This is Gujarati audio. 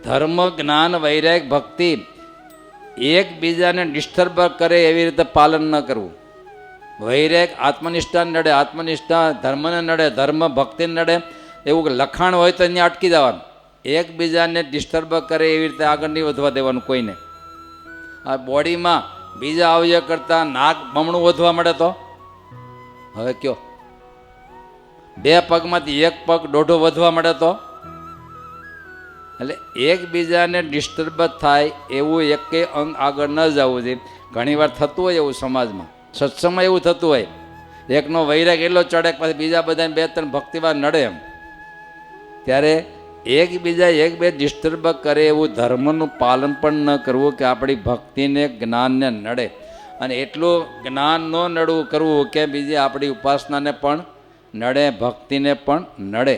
ધર્મ જ્ઞાન વૈરાગ ભક્તિ એકબીજાને ડિસ્ટર્બ કરે એવી રીતે પાલન ન કરવું. વૈરાગ આત્મનિષ્ઠા નડે, આત્મનિષ્ઠા ધર્મને નડે, ધર્મ ભક્તિને નડે એવું લખાણ હોય તો અહીંયા અટકી જવાનું. એકબીજાને ડિસ્ટર્બ કરે એવી રીતે આગળ નહીં વધવા દેવાનું કોઈને. આ બોડીમાં બીજા અવયવ કરતાં નાક બમણું વધવા મળે તો હવે કયો, બે પગમાંથી એક પગ દોઢો વધવા મળે તો, એટલે એકબીજાને ડિસ્ટર્બ થાય એવું એકે અંગ આગળ ન જવું જોઈએ. ઘણીવાર થતું હોય એવું સમાજમાં, સત્સંગમાં એવું થતું હોય, એકનો વૈરાગ એટલો ચડે પછી બીજા બધાને બે ત્રણ ભક્તિવાર નડે એમ. ત્યારે એકબીજા એક બે ડિસ્ટર્બ કરે એવું ધર્મનું પાલન પણ ન કરવું કે આપણી ભક્તિને જ્ઞાનને નડે. અને એટલું જ્ઞાન ન નડવું કરવું કે બીજી આપણી ઉપાસનાને પણ નડે, ભક્તિને પણ નડે.